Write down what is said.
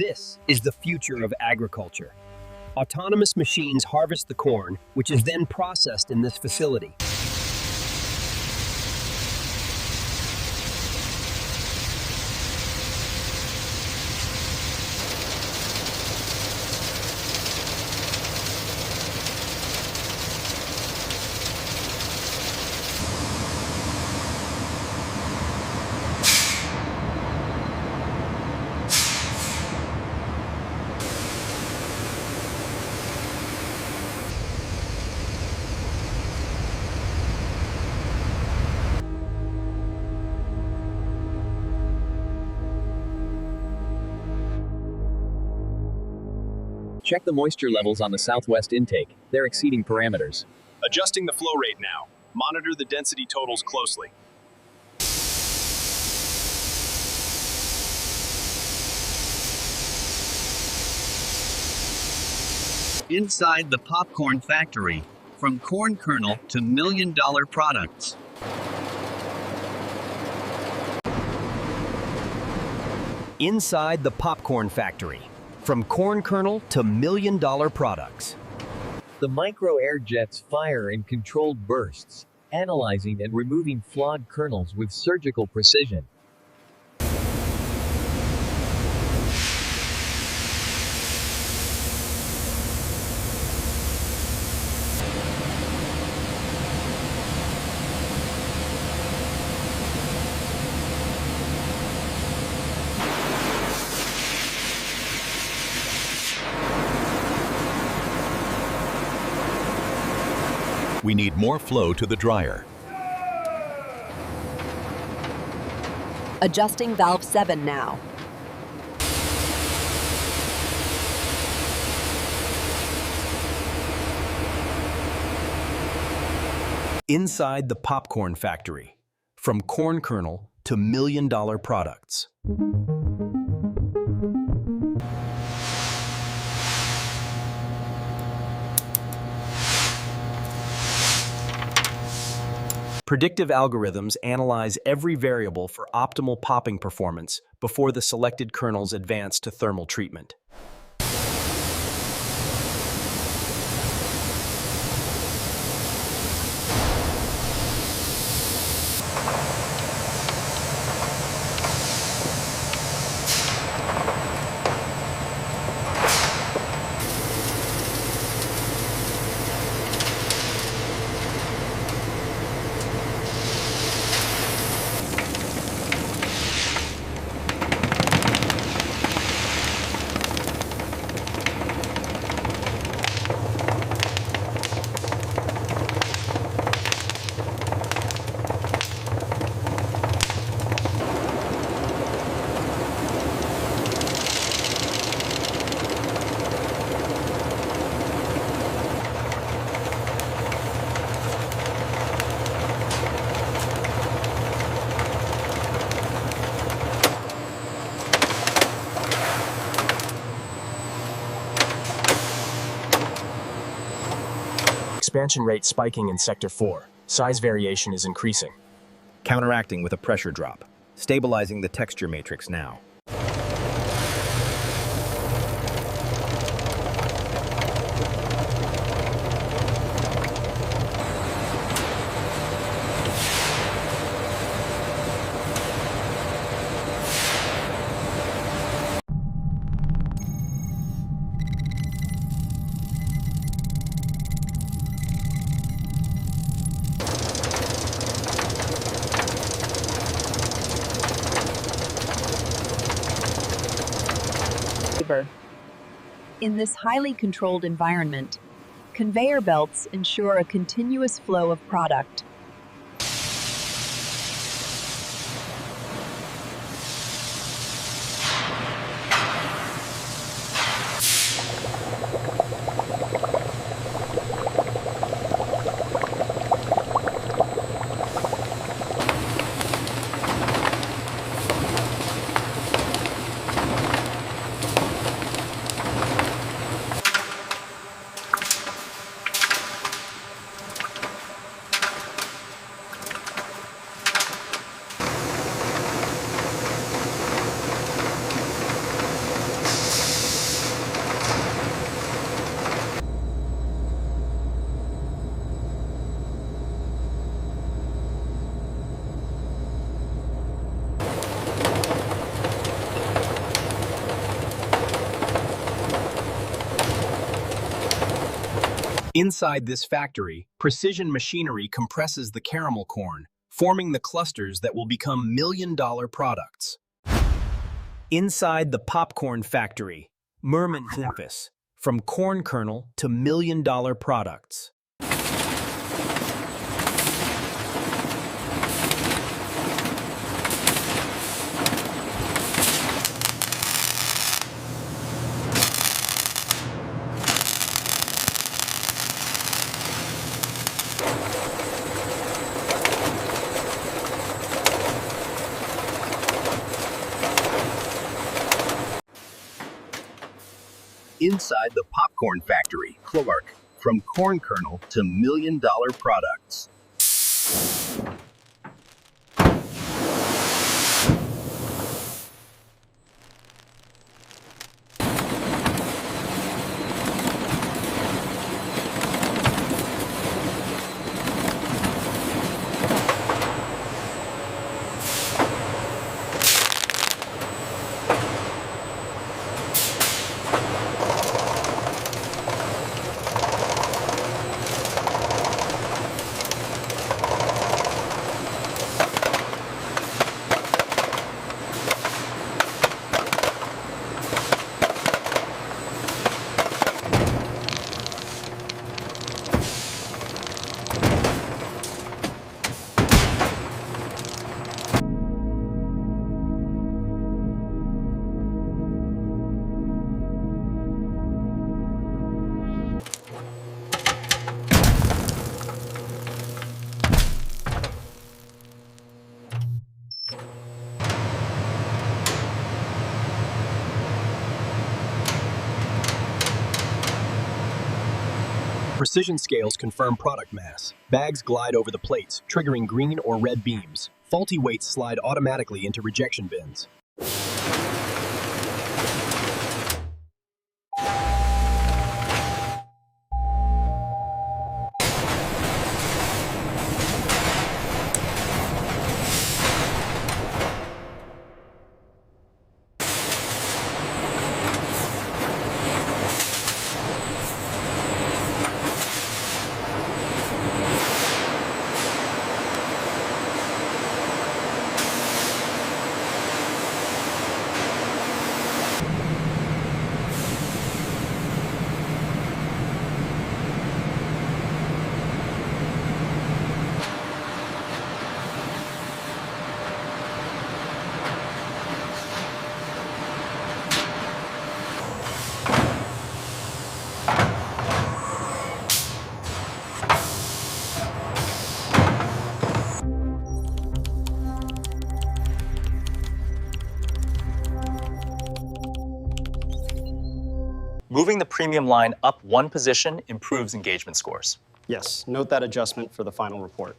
This is the future of agriculture. Autonomous machines harvest the corn, which is then processed in this facility. Check the moisture levels on the southwest intake. They're exceeding parameters. Adjusting the flow rate now. Monitor the density totals closely. Inside the popcorn factory, from corn kernel to million-dollar products. Inside the popcorn factory, from corn kernel to million-dollar products. The micro-air jets fire in controlled bursts, analyzing and removing flawed kernels with surgical precision. We need more flow to the dryer. Adjusting valve 7 now. Inside the popcorn factory, from corn kernel to million-dollar products. Predictive algorithms analyze every variable for optimal popping performance before the selected kernels advance to thermal treatment. Expansion rate spiking in Sector 4. Size variation is increasing. Counteracting with a pressure drop. Stabilizing the texture matrix now. In this highly controlled environment, conveyor belts ensure a continuous flow of product. Inside this factory, precision machinery compresses the caramel corn, forming the clusters that will become million-dollar products. Inside the popcorn factory, Mermanfus, from corn kernel to million-dollar products. Inside the popcorn factory, Clark, from corn kernel to million-dollar products. Precision scales confirm product mass. Bags glide over the plates, triggering green or red beams. Faulty weights slide automatically into rejection bins. Moving the premium line up one position improves engagement scores. Yes, note that adjustment for the final report.